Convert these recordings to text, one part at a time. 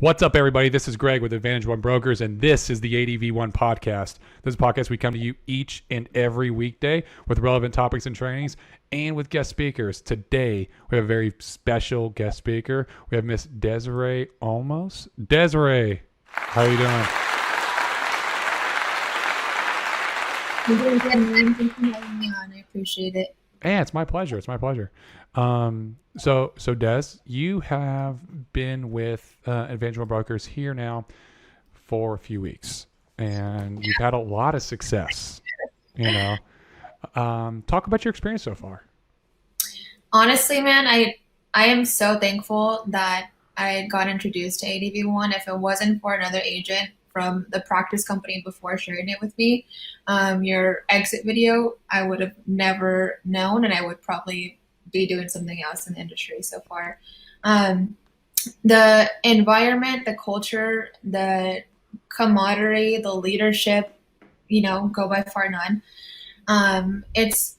What's up, everybody? This is Greg with Advantage One Brokers, and this is the ADV1 podcast. This is a podcast we come to you each and every weekday with relevant topics and trainings and with guest speakers. Today, we have a very special guest speaker. We have Miss Desiree Olmos. Desiree, how are you doing? I'm doing good, man. Thanks for having me on. I appreciate it. Yeah, it's my pleasure. It's my pleasure. So Des, you have been with Advantage One Brokers here now for a few weeks, and you've had a lot of success. Talk about your experience so far. Honestly, man, I am so thankful that I got introduced to ADV1. If it wasn't for another agent from the practice company before sharing it with me, your exit video, I would have never known, and I would probably be doing something else in the industry so far. The environment, the culture, the camaraderie, the leadership, go by far none. It's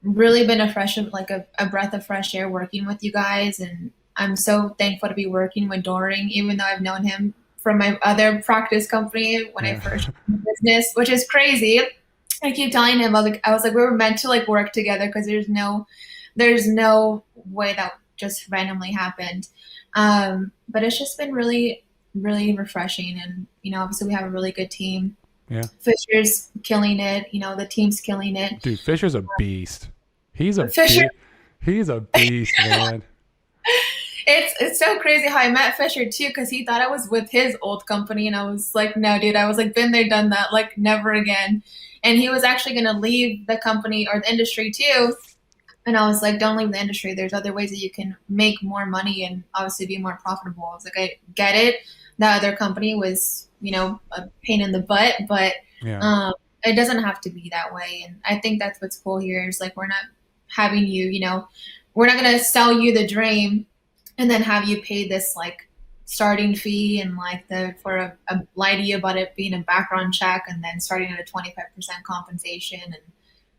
really been a breath of fresh air working with you guys, and I'm so thankful to be working with Doring, even though I've known him from my other practice company when I first started the business, which is crazy. I keep telling him, I was like, we were meant to work together because there's no way that just randomly happened. But it's just been really, really refreshing. And, obviously we have a really good team. Yeah. Fisher's killing it. The team's killing it. Dude, Fisher's a beast. He's a beast, man. It's so crazy how I met Fisher too, because he thought I was with his old company, and I was like, no, dude, I was like, been there, done that, never again. And he was actually going to leave the company or the industry too. And I was like, don't leave the industry. There's other ways that you can make more money and obviously be more profitable. I was like, I get it. That other company was, a pain in the butt, but it doesn't have to be that way. And I think that's what's cool here is we're not having you, we're not going to sell you the dream and then have you pay this starting fee and lie to you about it being a background check and then starting at a 25% compensation and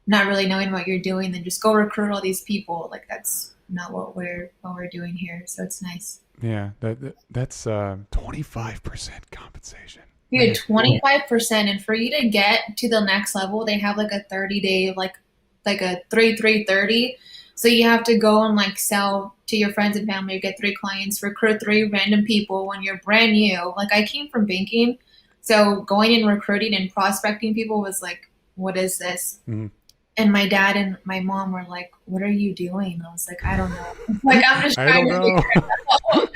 not really knowing what you're doing, then just go recruit all these people. That's not what we're doing here. So it's nice. Yeah, that's 25% compensation. Yeah, 25%. And for you to get to the next level, they have a 30-day, a 3-3-30. So you have to go and sell to your friends and family, get 3 clients, recruit 3 random people when you're brand new. I came from banking, so going and recruiting and prospecting people was what is this? Mm-hmm. And my dad and my mom were like, what are you doing? I was like, I don't know. I'm just trying to figure it out.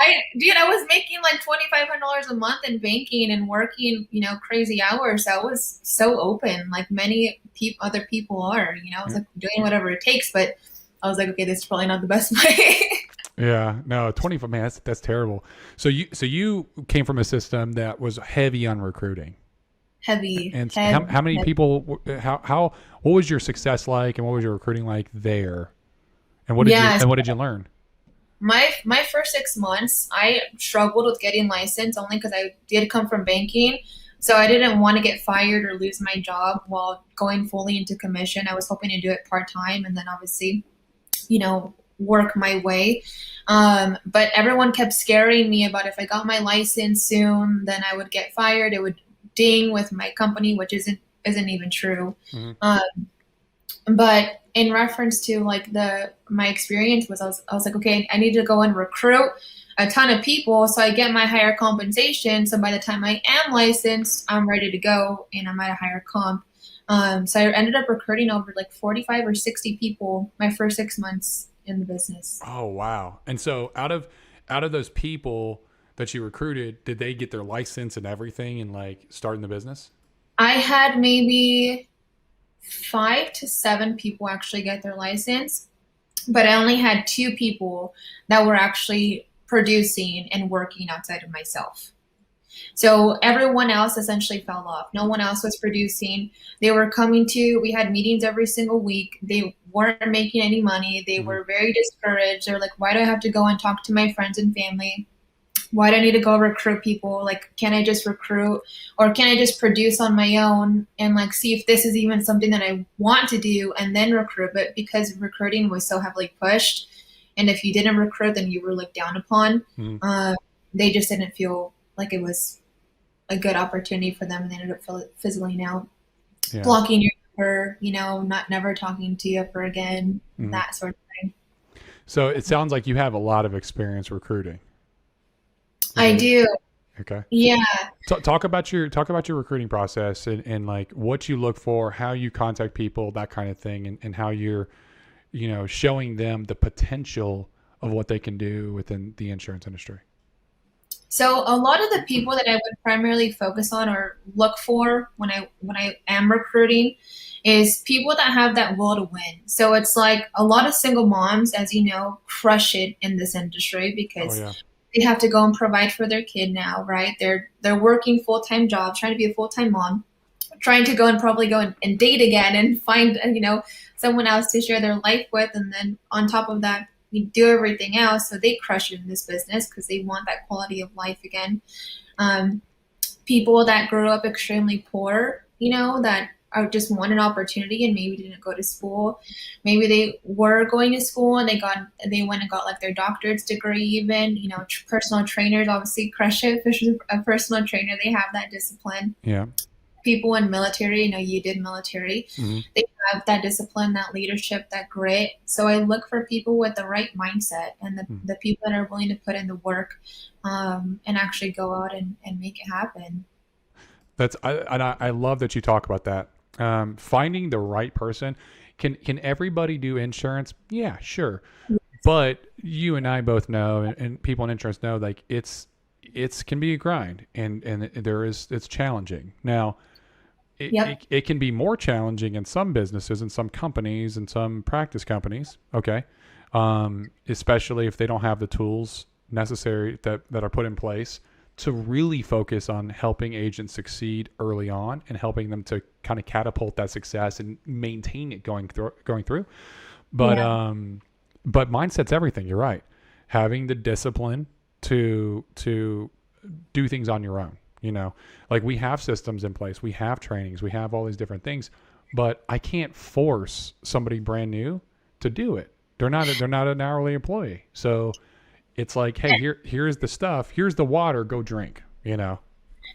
I was making $2,500 a month in banking and working, crazy hours. I was so open, many other people are, I was doing whatever it takes, but I was like, okay, this is probably not the best way. Yeah, no, 25, man, that's terrible. So you came from a system that was heavy on recruiting. Heavy. And how many people, what was your success like and what was your recruiting like there? And what did you learn? My first 6 months, I struggled with getting licensed only because I did come from banking. So I didn't want to get fired or lose my job while going fully into commission. I was hoping to do it part-time and then obviously, work my way. But everyone kept scaring me about if I got my license soon, then I would get fired. It would ding with my company, which isn't even true. Mm-hmm. But in reference to my experience was, I was like, okay, I need to go and recruit a ton of people so I get my higher compensation. So by the time I am licensed, I'm ready to go and I'm at a higher comp. So I ended up recruiting over 45 or 60 people my first 6 months in the business. Oh, wow. And so out of those people that you recruited, did they get their license and everything and start in the business? I had maybe 5 to 7 people actually get their license, but I only had 2 people that were actually producing and working outside of myself. So everyone else essentially fell off. No one else was producing. We had meetings every single week. They weren't making any money. They were very discouraged. They're like, why do I have to go and talk to my friends and family? Why do I need to go recruit people? Can I just recruit or can I just produce on my own and see if this is even something that I want to do and then recruit? But because recruiting was so heavily pushed and if you didn't recruit, then you were looked down upon. they just didn't feel like it was a good opportunity for them, and they ended up fizzling out, Yeah. blocking your number, not never talking to you ever again, Hmm. that sort of thing. So it sounds like you have a lot of experience recruiting. Is I that do. okay? Yeah. Talk about your recruiting process and like what you look for, how you contact people, that kind of thing, and how you're, showing them the potential of what they can do within the insurance industry. So a lot of the people that I would primarily focus on or look for when I am recruiting is people that have that will to win. So it's like a lot of single moms, as you know, crush it in this industry Oh because yeah. they have to go and provide for their kid now, right? They're working full-time jobs, trying to be a full-time mom, trying to go and probably go and date again and find someone else to share their life with, and then on top of that we do everything else. So they crush it in this business because they want that quality of life again. um, People that grew up extremely poor, that are just want an opportunity and maybe didn't go to school. Maybe they were going to school and they went and got like their doctorate's degree even. Personal trainers obviously crush it. If you're a personal trainer, they have that discipline. Yeah. People in military, you did military, Hmm. they have that discipline, that leadership, that grit. So I look for people with the right mindset and the people that are willing to put in the work, and actually go out and make it happen. I love that you talk about that. Finding the right person. Can everybody do insurance? Yeah, sure. But you and I both know, and people in insurance know, like it's can be a grind, and it's challenging. Now, Yep. it can be more challenging in some businesses, in some companies, in some practice companies. Okay, especially if they don't have the tools necessary that are put in place to really focus on helping agents succeed early on and helping them to kind of catapult that success and maintain it going through. But Yeah. but mindset's everything. You're right. Having the discipline to do things on your own. Like we have systems in place, we have trainings, we have all these different things, but I can't force somebody brand new to do it. They're not an hourly employee. So it's like, hey, here's the stuff, here's the water, go drink. And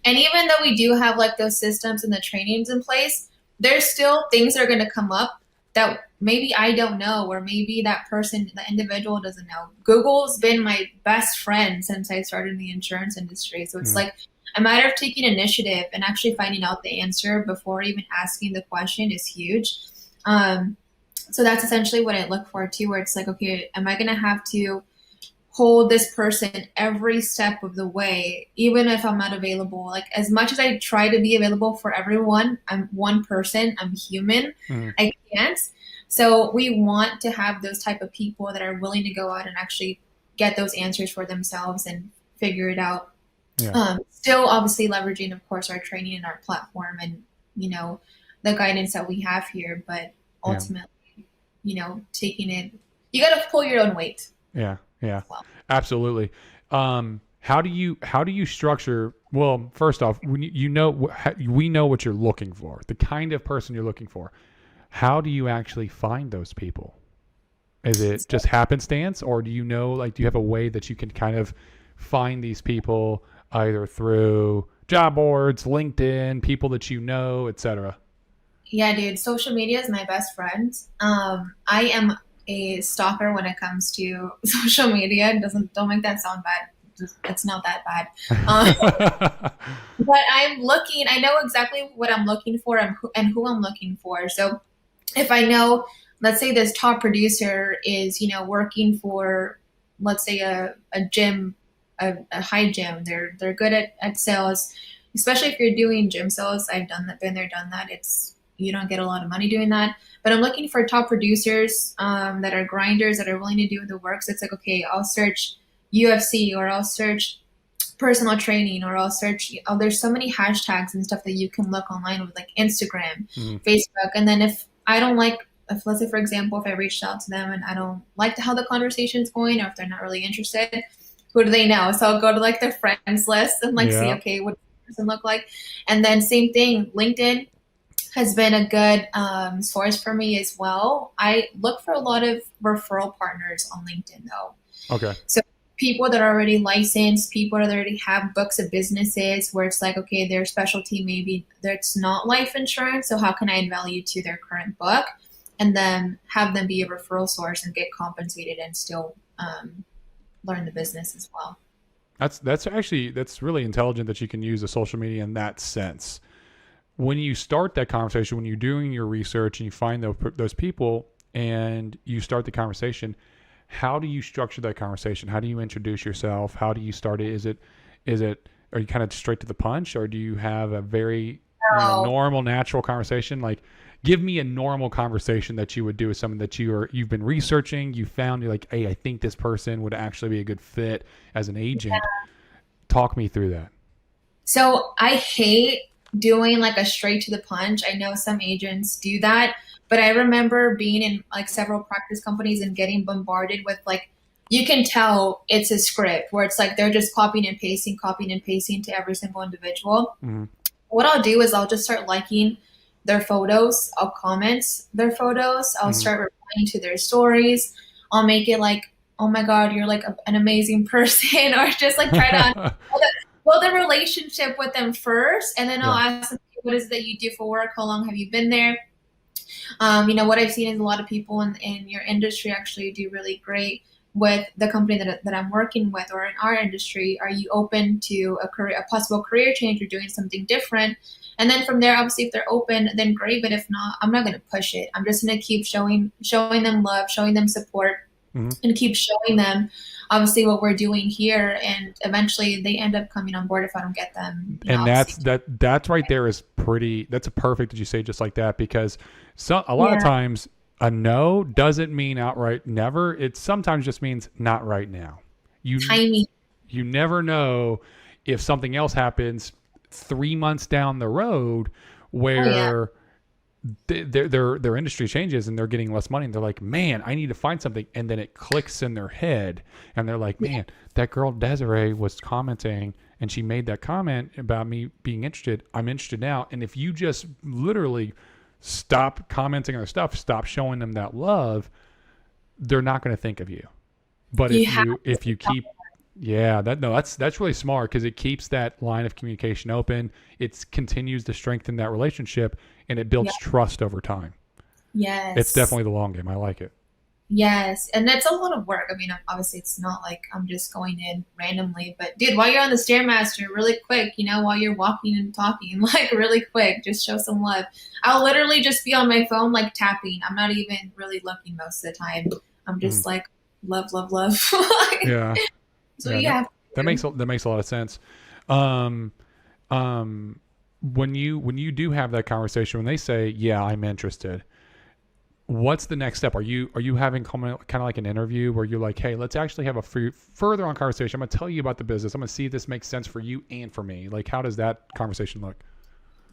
even though we do have like those systems and the trainings in place, there's still things that are going to come up that maybe I don't know, or maybe that person, the individual doesn't know. Google's been my best friend since I started in the insurance industry. So it's Mm, like a matter of taking initiative and actually finding out the answer before even asking the question is huge. So that's essentially what I look for too, where it's like, okay, am I going to have to hold this person every step of the way, even if I'm not available? Like, as much as I try to be available for everyone, I'm one person, I'm human, mm, I can't. So we want to have those type of people that are willing to go out and actually get those answers for themselves and figure it out. yeah, Still obviously leveraging, of course, our training and our platform and, the guidance that we have here, but yeah, ultimately, taking it, you got to pull your own weight yeah, yeah, as well. absolutely. How do you structure? Well, first off, when we know what you're looking for, the kind of person you're looking for. How do you actually find those people? Is it just happenstance, or do you have a way that you can kind of find these people either through job boards, LinkedIn, people that etc.? Yeah, dude, social media is my best friend. I am a stalker when it comes to social media. It doesn't Don't make that sound bad. It's not that bad. Um, but I'm looking. I know exactly what I'm looking for and who I'm looking for. So if I know, let's say this top producer is, working for, let's say a gym, a high gym. They're good at sales, especially if you're doing gym sales. I've done that, been there, done that. You don't get a lot of money doing that. But I'm looking for top producers, that are grinders, that are willing to do the work. So it's like, okay, I'll search UFC, or I'll search personal training, or I'll search, there's so many hashtags and stuff that you can look online with, like Instagram, Mhm. Facebook. And then if I don't like, if, let's say for example, if I reached out to them and I don't like how the conversation is going, or if they're not really interested, who do they know? So I'll go to like their friends list and like see, Yeah, okay, what does this person look like? And then same thing, LinkedIn has been a good, source for me as well. I look for a lot of referral partners on LinkedIn though. okay, people that are already licensed, people that already have books of businesses where it's like, okay, their specialty maybe that's not life insurance. So how can I add value to their current book and then have them be a referral source and get compensated and still learn the business as well. That's really intelligent that you can use the social media in that sense. When you start that conversation, when you're doing your research and you find those people and you start the conversation, how do you structure that conversation? How do you introduce yourself? How do you start it? Are you kind of straight to the punch, or do you have a very normal, natural conversation? Like, give me a normal conversation that you would do with someone that you've been researching. You found, you're like, hey, I think this person would actually be a good fit as an agent. Yeah. Talk me through that. So I hate doing like a straight to the punch. I know some agents do that, but I remember being in like several practice companies and getting bombarded with like, you can tell it's a script where it's like they're just copying and pasting to every single individual. Mm-hmm. What I'll do is I'll just start liking their photos. I'll comment their photos. I'll start replying to their stories. I'll make it like, oh my God, you're like an amazing person, or just like try to build a relationship with them first. And then I'll ask them, what is it that you do for work? How long have you been there? What I've seen is a lot of people in your industry actually do really great with the company that I'm working with, or in our industry. Are you open to a possible career change or doing something different? And then from there, obviously, if they're open, then great. But if not, I'm not going to push it. I'm just going to keep showing them love, showing them support, and keep showing them, obviously, what we're doing here. And eventually, they end up coming on board if I don't get them. And that's right there is that's perfect that you say just like that, because a lot of times a no doesn't mean outright never. It sometimes just means not right now. Timing. You never know if something else happens 3 months down the road where their industry changes and they're getting less money and they're like, man, I need to find something. And then it clicks in their head and they're like, man, that girl Desiree was commenting and she made that comment about me being interested. I'm interested now. And if you just literally stop commenting on their stuff, stop showing them that love, they're not going to think of you. But if you keep that's really smart, because it keeps that line of communication open. It continues to strengthen that relationship, and it builds trust over time. Yes. It's definitely the long game. I like it. Yes. And that's a lot of work. I mean, obviously it's not like I'm just going in randomly, but dude, while you're on the Stairmaster, really quick, while you're walking and talking, like really quick, just show some love. I'll literally just be on my phone, like tapping. I'm not even really looking most of the time. I'm just like, love, love, love. Yeah. So that makes a lot of sense. When you do have that conversation, when they say, yeah, I'm interested, what's the next step? Are you having kind of like an interview where you're like, hey, let's actually have a further on conversation. I'm going to tell you about the business. I'm going to see if this makes sense for you and for me. Like, how does that conversation look?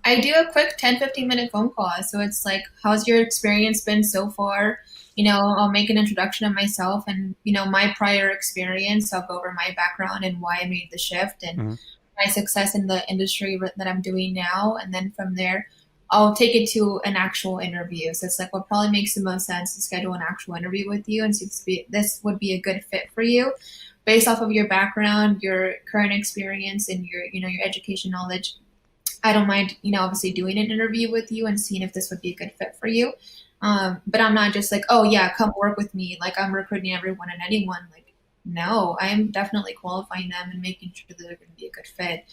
I do a quick 10-15 minute phone call. So it's like, how's your experience been so far? I'll make an introduction of myself and, my prior experience. I'll go over my background and why I made the shift and my success in the industry that I'm doing now. And then from there, I'll take it to an actual interview. So it's like, what probably makes the most sense to schedule an actual interview with you and see if this would be a good fit for you based off of your background, your current experience, and your education knowledge. I don't mind, obviously doing an interview with you and seeing if this would be a good fit for you. But I'm not just like, oh yeah, come work with me. Like I'm recruiting everyone and anyone. Like, no, I'm definitely qualifying them and making sure that they're going to be a good fit.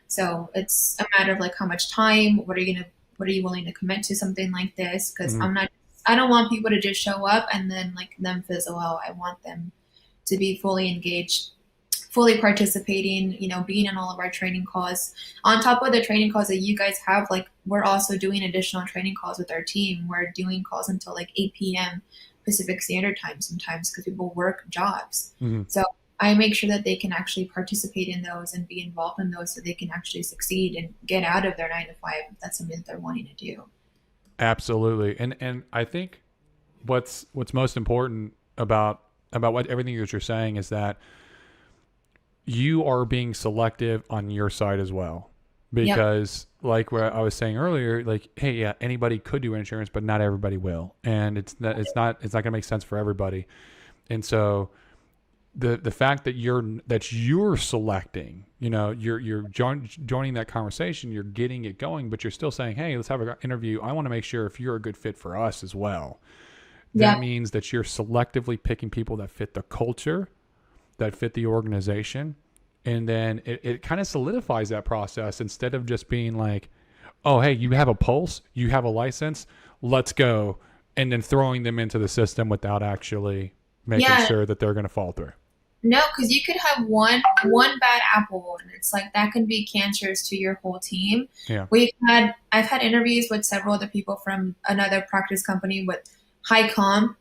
So it's a matter of like how much time, what are you willing to commit to something like this? Because I don't want people to just show up and then like them fizzle out. I want them to be fully engaged, fully participating, being in all of our training calls. On top of the training calls that you guys have, like we're also doing additional training calls with our team. We're doing calls until like 8 p.m. Pacific Standard Time sometimes because people work jobs. So I make sure that they can actually participate in those and be involved in those so they can actually succeed and get out of their 9 to 5 if that's something that they're wanting to do. Absolutely. And I think what's most important about everything that you're saying is that you are being selective on your side as well, because like what I was saying earlier, like, hey, yeah, anybody could do insurance, but not everybody will. And it's not going to make sense for everybody. And so the fact that you're selecting, you're joining that conversation, you're getting it going, but you're still saying, hey, let's have an interview. I want to make sure if you're a good fit for us as well. That means that you're selectively picking people that fit the culture, that fit the organization. And then it kind of solidifies that process instead of just being like, oh, hey, you have a pulse, you have a license, let's go. And then throwing them into the system without actually making sure that they're going to fall through. No, because you could have one bad apple, and it's like that can be cancerous to your whole team. Yeah. I've had interviews with several other people from another practice company with high comp.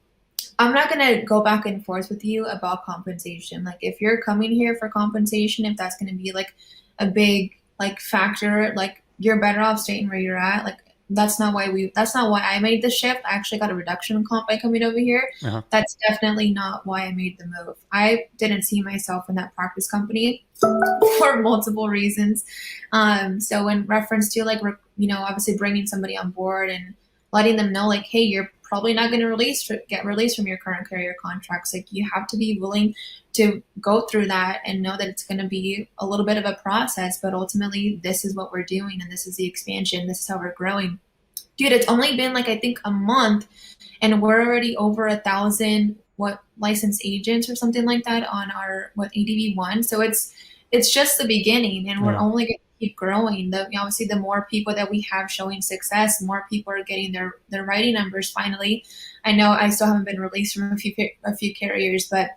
I'm not gonna go back and forth with you about compensation. Like if you're coming here for compensation, if that's gonna be like a big like factor, like you're better off staying where you're at. Like that's not why I made the shift. I actually got a reduction in comp by coming over here. Uh-huh. That's definitely not why I made the move. I didn't see myself in that practice company for multiple reasons. So in reference to like, obviously bringing somebody on board and letting them know like, hey, you're probably not going to get released from your current carrier contracts. Like you have to be willing to go through that and know that it's going to be a little bit of a process, but ultimately this is what we're doing and this is the expansion. This is how we're growing. Dude, it's only been like, I think a month and we're already over 1,000 licensed agents or something like that on our ADV1. So it's just the beginning and we're only going to keep growing. Obviously the more people that we have showing success, more people are getting their writing numbers finally. I know I still haven't been released from a few carriers, but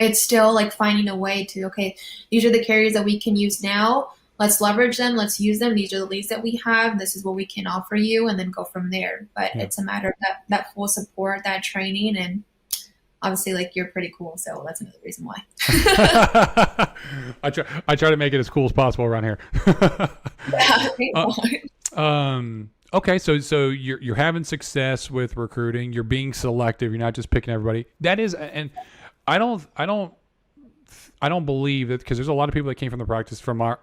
it's still like finding a way to, okay, these are the carriers that we can use now. Let's leverage them. Let's use them. These are the leads that we have. This is what we can offer you, and then go from there. But it's a matter of that full support, that training, and obviously, like you're pretty cool, so that's another reason why. I try to make it as cool as possible around here. Okay, so you're having success with recruiting. You're being selective. You're not just picking everybody. That is, and I don't believe that, because there's a lot of people that came from the practice from I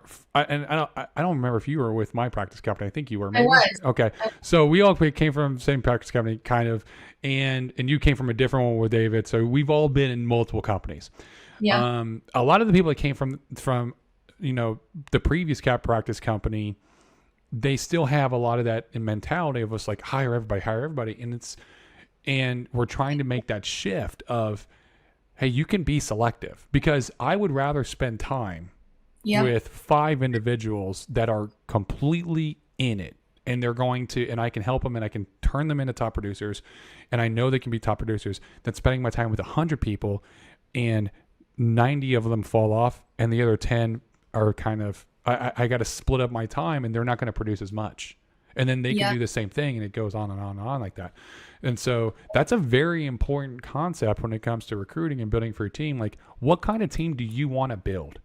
don't remember if you were with my practice company. I think you were. Maybe. I was. Okay. So we all came from the same practice company, kind of, and you came from a different one with David. So we've all been in multiple companies. Yeah. A lot of the people that came from the previous cap practice company, they still have a lot of that mentality of us like hire everybody, and we're trying to make that shift of, hey, you can be selective, because I would rather spend time with 5 individuals that are completely in it and they're going to, and I can help them and I can turn them into top producers and I know they can be top producers, than spending my time with 100 people and 90 of them fall off and the other 10 are kind of, I got to split up my time and they're not going to produce as much. And then they can do the same thing and it goes on and on and on like that. And so that's a very important concept when it comes to recruiting and building for your team. Like, what kind of team do you want to build?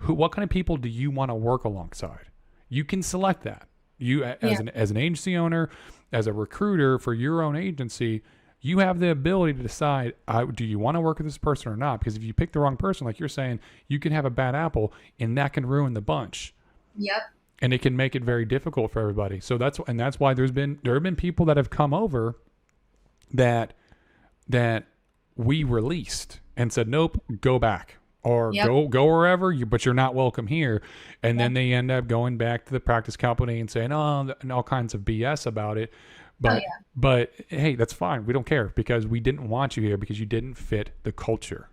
What kind of people do you want to work alongside? You can select that. You as an agency owner, as a recruiter for your own agency, you have the ability to decide, do you want to work with this person or not? Because if you pick the wrong person, like you're saying, you can have a bad apple and that can ruin the bunch. Yep. And it can make it very difficult for everybody. So that's why there have been people that have come over that we released and said, nope, go back or go wherever but you're not welcome here. And then they end up going back to the practice company and saying, and all kinds of BS about it. But hey, that's fine. We don't care, because we didn't want you here because you didn't fit the culture,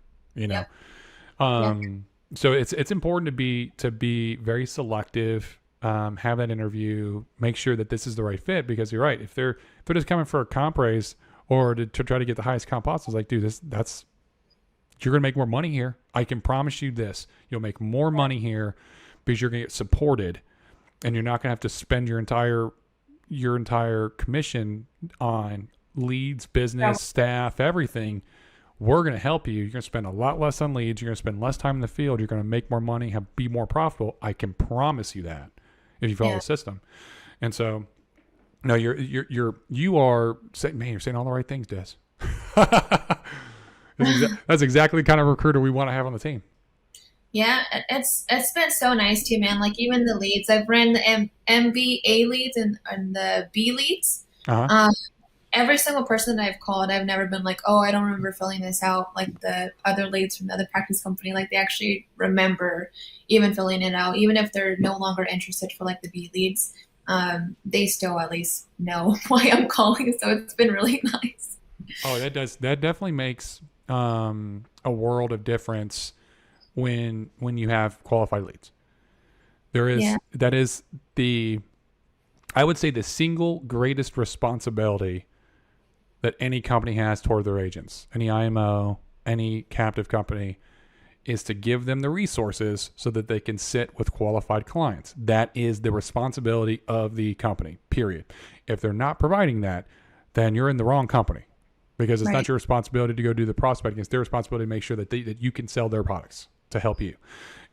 So it's important to be very selective. Have that interview, make sure that this is the right fit, because you're right. If they're just coming for a comp raise or to try to get the highest comp possible, it's like, dude, you're going to make more money here. I can promise you this. You'll make more money here because you're going to get supported and you're not going to have to spend your entire commission on leads, business, staff, everything. We're going to help you. You're going to spend a lot less on leads. You're going to spend less time in the field. You're going to make more money, be more profitable. I can promise you that if you follow the system. And so, no, you are saying, man, you're saying all the right things, Des. That's exactly the kind of recruiter we want to have on the team. Yeah, it's been so nice too, man. Like even the leads, I've ran the MBA leads and the B leads. every single person that I've called, I've never been like, oh, I don't remember filling this out. Like the other leads from the other practice company, like they actually remember even filling it out, even if they're no longer interested for like the B leads. They still at least know why I'm calling. So it's been really nice. Oh, that definitely makes a world of difference when you have qualified leads. Yeah. That is I would say the single greatest responsibility that any company has toward their agents, any IMO, any captive company, is to give them the resources so that they can sit with qualified clients. That is the responsibility of the company, period. If they're not providing that, then you're in the wrong company, because it's Right. not your responsibility to go do the prospecting. It's their responsibility to make sure that that you can sell their products to help you.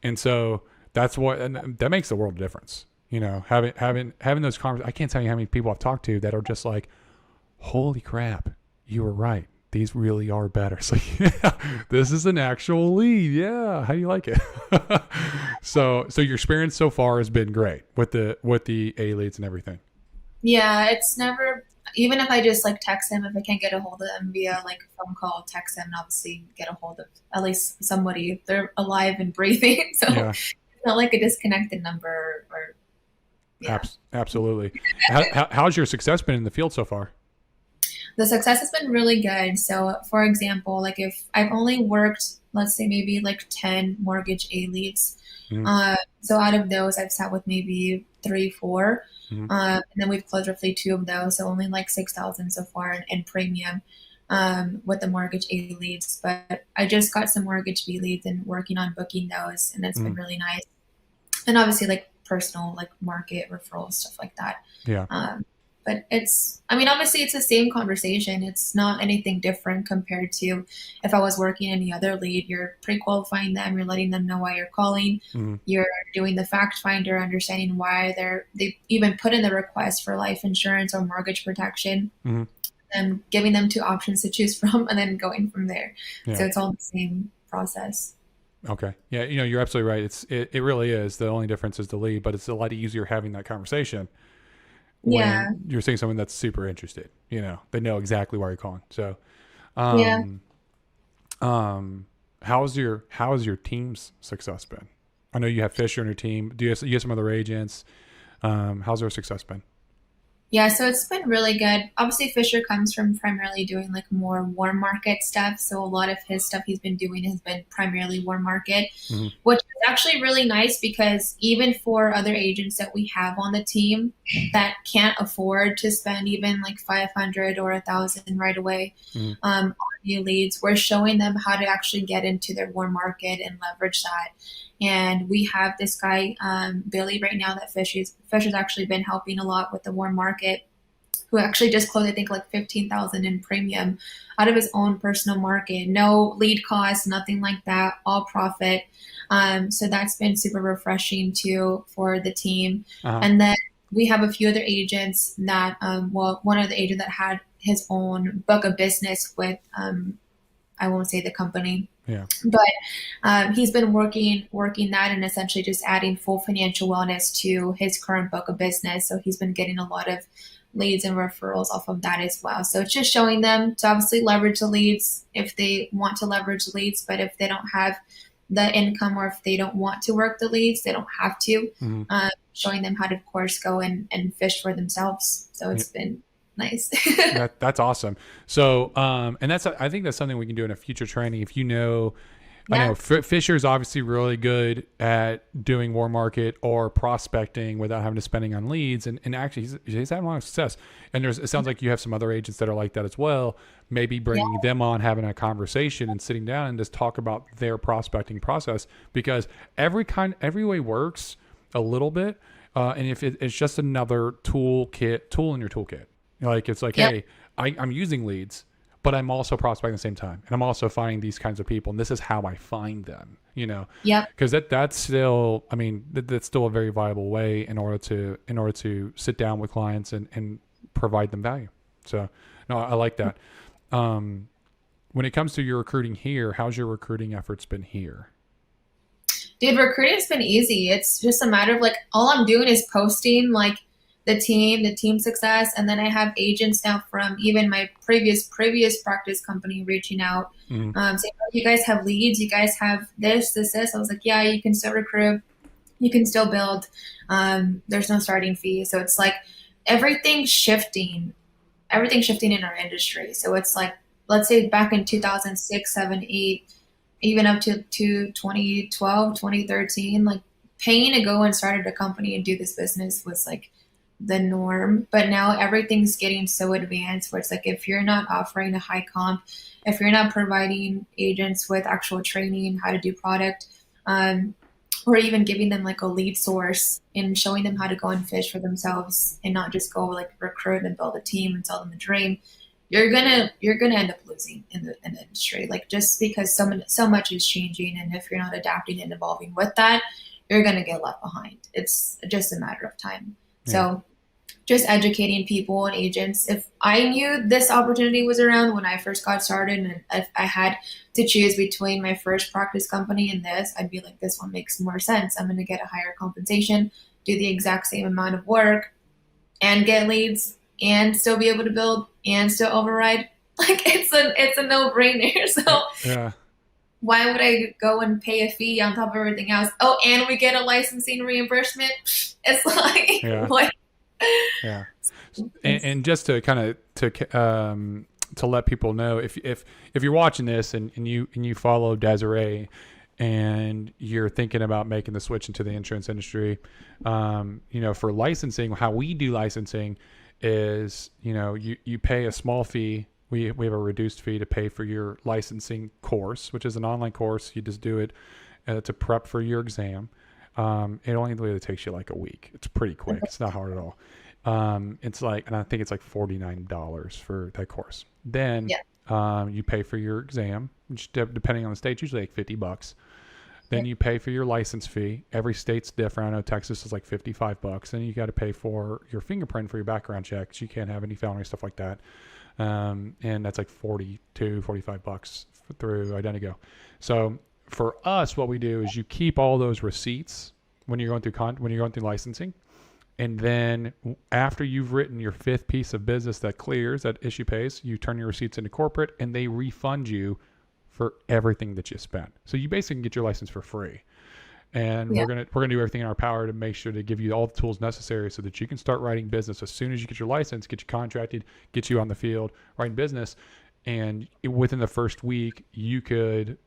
And so and that makes the world of difference. Having those conversations. I can't tell you how many people I've talked to that are just like, holy crap, you were right. These really are better. So yeah, this is an actual lead. Yeah. How do you like it? So your experience so far has been great with the A leads and everything. Yeah, it's never, even if I just like text them, if I can't get a hold of them via like phone call, text them, and obviously get a hold of at least somebody. They're alive and breathing. So Yeah, it's not like a disconnected number or, yeah. absolutely. How's your success been in the field so far? The success has been really good. So, for example, like if I've only worked, let's say maybe like 10 mortgage A leads. Mm-hmm. So out of those, I've sat with maybe three, four. Mm-hmm. And then we've closed roughly two of those. So only like 6,000 so far in premium with the mortgage A leads. But I just got some mortgage B leads and working on booking those. And it's been really nice. And obviously like personal, like market referrals, stuff like that. Yeah. But obviously it's the same conversation. It's not anything different compared to if I was working any other lead. You're pre-qualifying them, you're letting them know why you're calling, you're doing the fact finder, understanding why they even put in the request for life insurance or mortgage protection, and giving them two options to choose from, and then going from there. Yeah. So it's all the same process. Okay. Yeah. You're absolutely right. It really is. The only difference is the lead, but it's a lot easier having that conversation when you're seeing someone that's super interested. They know exactly why you're calling. So, how's your team's success been? I know you have Fisher on your team. You have some other agents? How's their success been? Yeah, so it's been really good. Obviously, Fisher comes from primarily doing like more warm market stuff. So a lot of his stuff he's been doing has been primarily warm market, which is actually really nice because even for other agents that we have on the team that can't afford to spend even like 500 or 1,000 right away on new leads, we're showing them how to actually get into their warm market and leverage that. And we have this guy, Billy, right now that Fisher's actually been helping a lot with the warm market, who actually just closed, I think, like 15,000 in premium out of his own personal market. No lead costs, nothing like that, all profit. So that's been super refreshing too for the team. And then we have a few other agents that, one of the agents that had his own book of business with, I won't say the company. Yeah. But he's been working that and essentially just adding full financial wellness to his current book of business. So he's been getting a lot of leads and referrals off of that as well. So it's just showing them to obviously leverage the leads if they want to leverage leads, but if they don't have the income or if they don't want to work the leads, they don't have to. Showing them how to, of course, go and fish for themselves. So it's been nice. That's awesome. So, and I think that's something we can do in a future training. If I know Fisher's obviously really good at doing warm market or prospecting without having to spending on leads. And actually he's having a lot of success. And it sounds like you have some other agents that are like that as well. Maybe bringing them on, having a conversation and sitting down and just talk about their prospecting process, because every way works a little bit. And if it's just another tool in your toolkit. Like it's like, hey, I'm using leads, but I'm also prospecting at the same time, and I'm also finding these kinds of people, and this is how I find them. Because that's still, that's still a very viable way in order to sit down with clients and provide them value. So, no, I like that. When it comes to your recruiting here, how's your recruiting efforts been here? Dude, recruiting's been easy. It's just a matter of like all I'm doing is posting like the team success. And then I have agents now from even my previous practice company reaching out, saying, oh, you guys have leads, you guys have this. I was like, yeah, you can still recruit, you can still build. There's no starting fee. So it's like everything's shifting in our industry. So it's like, let's say back in 2006, 7, 8, even up to 2012, 2013, like paying to go and start a company and do this business was like the norm. But now everything's getting so advanced where it's like, if you're not offering a high comp, if you're not providing agents with actual training, how to do product, or even giving them like a lead source and showing them how to go and fish for themselves and not just go like recruit and build a team and sell them a dream, you're gonna end up losing in the industry. Like just because so much is changing, and if you're not adapting and evolving with that, you're gonna get left behind. It's just a matter of time. Yeah. So just educating people and agents. If I knew this opportunity was around when I first got started, and if I had to choose between my first practice company and this, I'd be like, this one makes more sense. I'm going to get a higher compensation, do the exact same amount of work, and get leads, and still be able to build, and still override. Like it's a no-brainer. So yeah. Why would I go and pay a fee on top of everything else? Oh, and we get a licensing reimbursement. It's like, yeah. What? Yeah. And just to kind of to let people know, if you're watching this and you follow Desiree and you're thinking about making the switch into the insurance industry, for licensing, how we do licensing is, you pay a small fee. We have a reduced fee to pay for your licensing course, which is an online course. You just do it to prep for your exam. It only really takes you like a week. It's pretty quick. It's not hard at all. It's like, and I think it's like $49 for that course. Then, you pay for your exam, which depending on the state, usually like $50. Then you pay for your license fee. Every state's different. I know Texas is like $55. Then you got to pay for your fingerprint for your background checks. You can't have any felony stuff like that. And that's like $45 through Identigo. So for us, what we do is you keep all those receipts when you're going through licensing, and then after you've written your 5th piece of business that clears, that issue pays, you turn your receipts into corporate, and they refund you for everything that you spent. So you basically get your license for free. And we're gonna do everything in our power to make sure to give you all the tools necessary so that you can start writing business as soon as you get your license, get you contracted, get you on the field, writing business, and within the first week you could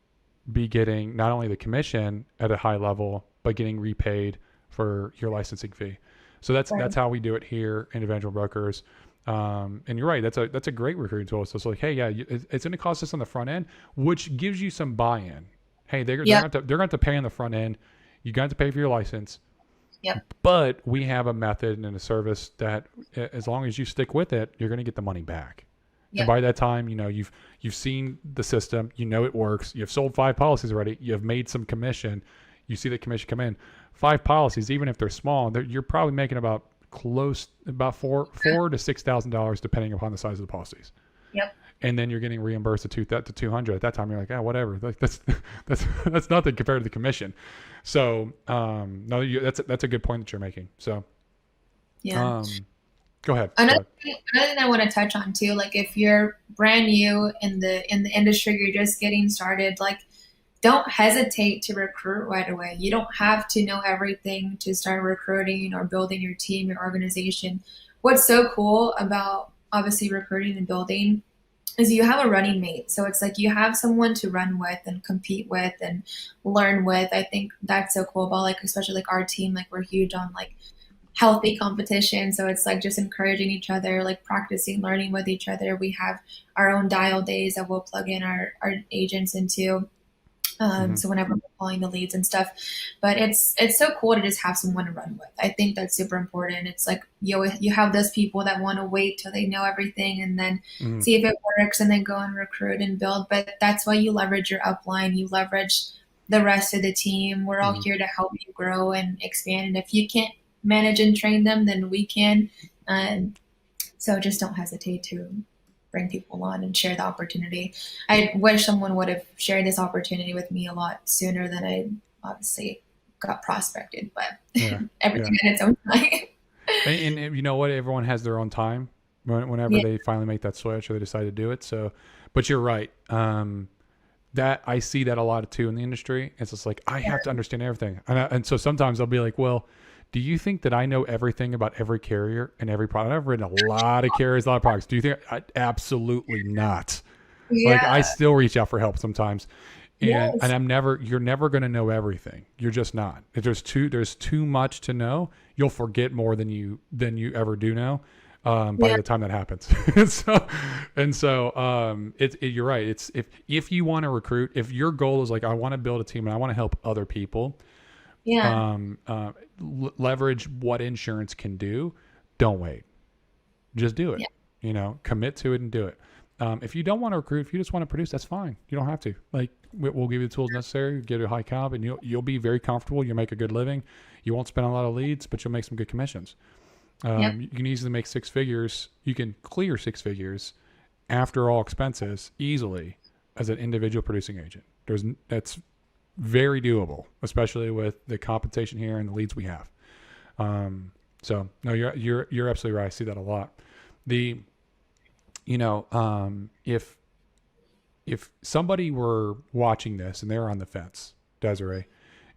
be getting not only the commission at a high level, but getting repaid for your licensing fee. So that's how we do it here, Individual Brokers. And you're right, that's a great recruiting tool. So it's like, hey, yeah, it's going to cost us on the front end, which gives you some buy-in. Hey, they're going to have to pay on the front end. You got to pay for your license. Yep. But we have a method and a service that, as long as you stick with it, you're going to get the money back. Yep. And by that time, you've seen the system, it works. You've sold 5 policies already. You've made some commission. You see the commission come in. 5 policies, even if they're small, you're probably making about $4,000 to $6,000 depending upon the size of the policies. Yep. And then you're getting reimbursed to $200. At that time, you're like, whatever. Like that's nothing compared to the commission. So no, that's a good point that you're making. So go ahead. Another thing I want to touch on too, like if you're brand new in the industry, you're just getting started, like don't hesitate to recruit right away. You don't have to know everything to start recruiting or building your team, your organization. What's so cool about obviously recruiting and building is you have a running mate. So it's like you have someone to run with and compete with and learn with. I think that's so cool about like, especially like our team, like we're huge on like healthy competition. So it's like just encouraging each other, like practicing, learning with each other. We have our own dial days that we'll plug in our agents into. So whenever we're calling the leads and stuff, but it's so cool to just have someone to run with. I think that's super important. It's like you have those people that want to wait till they know everything and then see if it works and then go and recruit and build. But that's why you leverage your upline, you leverage the rest of the team. We're all here to help you grow and expand. And if you can't manage and train them, then we can. So just don't hesitate to bring people on and share the opportunity. I wish someone would have shared this opportunity with me a lot sooner than I obviously got prospected, but everything in its own time. And you know what? Everyone has their own time whenever Yeah. they finally make that switch or they decide to do it. So, but you're right. That I see that a lot too in the industry. It's just like, I have to understand everything. And so sometimes I'll be like, well, do you think that I know everything about every carrier and every product? I've written a lot of carriers, a lot of products. Do you think absolutely not? Like I Yeah. still reach out for help sometimes. And Yes. you're never going to know everything. You're just not. If there's too much to know, you'll forget more than you ever do know. By Yeah. the time that happens. You're right. It's if you want to recruit, if your goal is like, I want to build a team and I want to help other people, Yeah. leverage what insurance can do. Don't wait. Just do it. Yeah. Commit to it and do it. If you don't want to recruit, if you just want to produce, that's fine. You don't have to. Like we'll give you the tools necessary, get a high comp, and you'll be very comfortable. You'll make a good living. You won't spend a lot of leads, but you'll make some good commissions. Yep. You can easily make six figures. You can clear six figures after all expenses easily as an individual producing agent. That's very doable, especially with the compensation here and the leads we have. So no, you're absolutely right. I see that a lot. The, if somebody were watching this and they're on the fence, Desiree,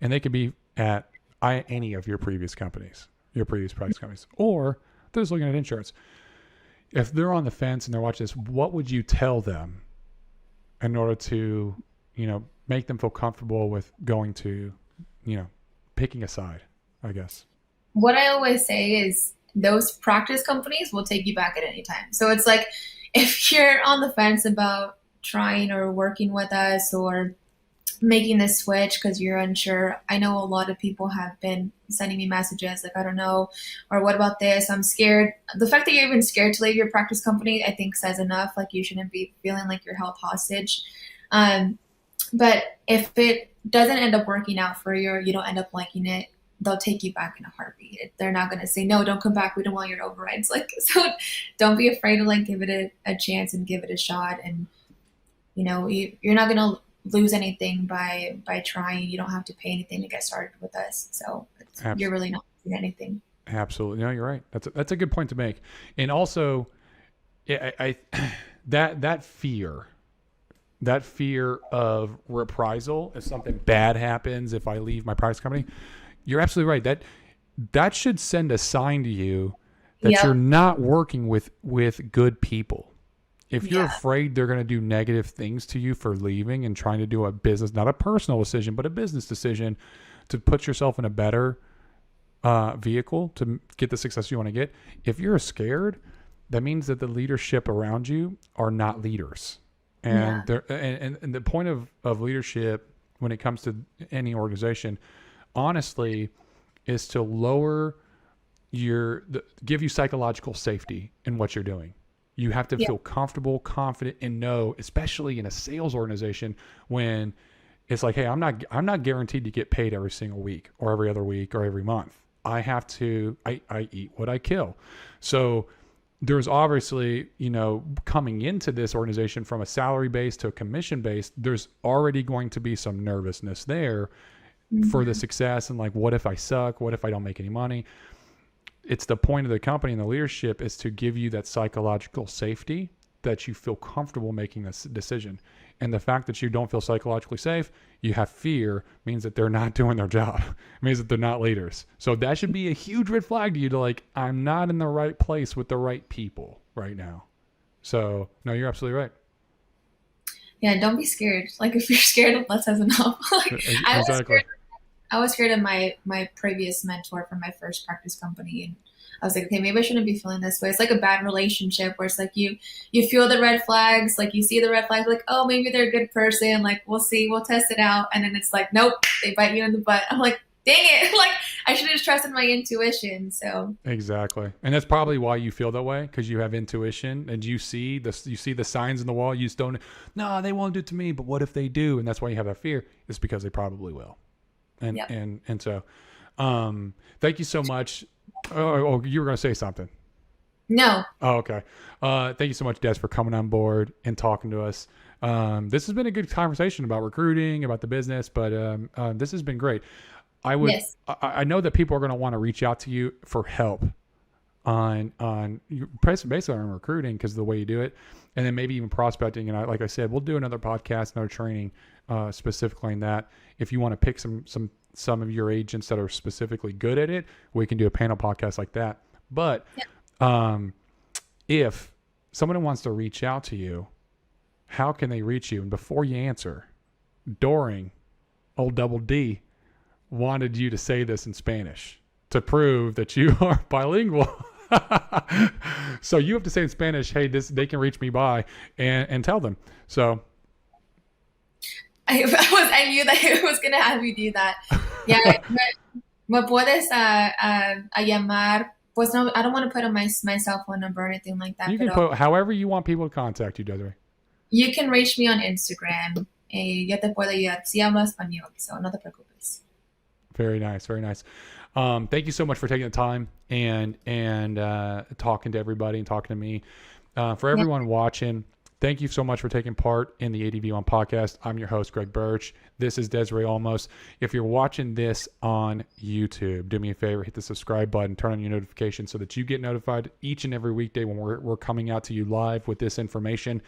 and they could be at any of your previous companies, your previous price companies, or they're just looking at insurance. If they're on the fence and they're watching this, what would you tell them in order to, make them feel comfortable with going to, picking a side, I guess? What I always say is those practice companies will take you back at any time. So it's like if you're on the fence about trying or working with us or making this switch because you're unsure. I know a lot of people have been sending me messages like, I don't know, or what about this? I'm scared. The fact that you're even scared to leave your practice company, I think says enough. Like you shouldn't be feeling like you're held hostage. Um, but if it doesn't end up working out for you or you don't end up liking it, they'll take you back in a heartbeat. They're not going to say, no, don't come back. We don't want your overrides. Like, so don't be afraid to like give it a chance and give it a shot. And, you're not going to lose anything by trying. You don't have to pay anything to get started with us. So you're really not losing anything. Absolutely. No, you're right. That's a good point to make. And also, I that fear of reprisal if something bad happens if I leave my practice company, you're absolutely right. That should send a sign to you that Yep. you're not working with good people. If you're Yeah. afraid they're going to do negative things to you for leaving and trying to do a business, not a personal decision, but a business decision to put yourself in a better vehicle to get the success you want to get. If you're scared, that means that the leadership around you are not leaders. And Yeah. and the point of leadership when it comes to any organization, honestly, is to lower give you psychological safety in what you're doing. You have to Yeah. feel comfortable, confident, and know, especially in a sales organization, when it's like, hey, I'm not guaranteed to get paid every single week or every other week or every month. I eat what I kill. So there's obviously, coming into this organization from a salary base to a commission base, there's already going to be some nervousness there for the success. And like, what if I suck? What if I don't make any money? It's the point of the company and the leadership is to give you that psychological safety that you feel comfortable making this decision. And the fact that you don't feel psychologically safe, you have fear, means that they're not doing their job. It means that they're not leaders. So that should be a huge red flag to you to like, I'm not in the right place with the right people right now. So no, you're absolutely right. Yeah. Don't be scared. Like if you're scared, that says enough. Like I was Exactly. scared. I was scared of my previous mentor from my first practice company, and I was like, okay, maybe I shouldn't be feeling this way. It's like a bad relationship where it's like you feel the red flags, like you see the red flags, like, oh, maybe they're a good person, like we'll see, we'll test it out, and then it's like, nope, they bite you in the butt. I'm like, dang it, like I should have just trusted my intuition. So Exactly. And that's probably why you feel that way, because you have intuition and you see the signs in the wall. You just don't, no, they won't do it to me, but what if they do? And that's why you have that fear. It's because they probably will. And Yep. and so thank you so much. Oh, you were going to say something. no, Oh, okay. Thank you so much, Des, for coming on board and talking to us. This has been a good conversation about recruiting, about the business, but this has been great. yes, I know that people are going to want to reach out to you for help on basically on recruiting because of the way you do it, and then maybe even prospecting. And like I said, we'll do another podcast, another training specifically in that. If you want to pick some of your agents that are specifically good at it, we can do a panel podcast like that. But if someone wants to reach out to you, how can they reach you? And before you answer, Doring, old Double D, wanted you to say this in Spanish to prove that you are bilingual. So you have to say in Spanish, hey, they can reach me by, and tell them. So I knew that I was going to have you do that. Yeah, me puedes a llamar. Pues no, I don't want to put on my cell phone number or anything like that. You can put however you want people to contact you, Desiree. You can reach me on Instagram. Yo te puedo ayudar. Si hablo español, so no te preocupes. Very nice, very nice. Thank you so much for taking the time and talking to everybody and talking to me. For everyone watching, thank you so much for taking part in the ADV1 podcast. I'm your host, Greg Birch. This is Desiree Olmos. If you're watching this on YouTube, do me a favor, hit the subscribe button, turn on your notifications so that you get notified each and every weekday when we're coming out to you live with this information.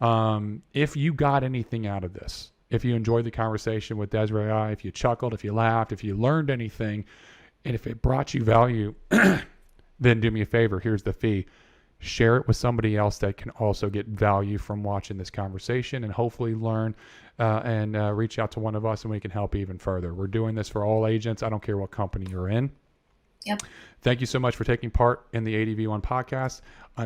If you got anything out of this, if you enjoyed the conversation with Desiree, if you chuckled, if you laughed, if you learned anything, and if it brought you value, then do me a favor. Here's the fee. Share it with somebody else that can also get value from watching this conversation and hopefully learn and reach out to one of us and we can help even further. We're doing this for all agents. I don't care what company you're in. Yep. Thank you so much for taking part in the ADV1 podcast.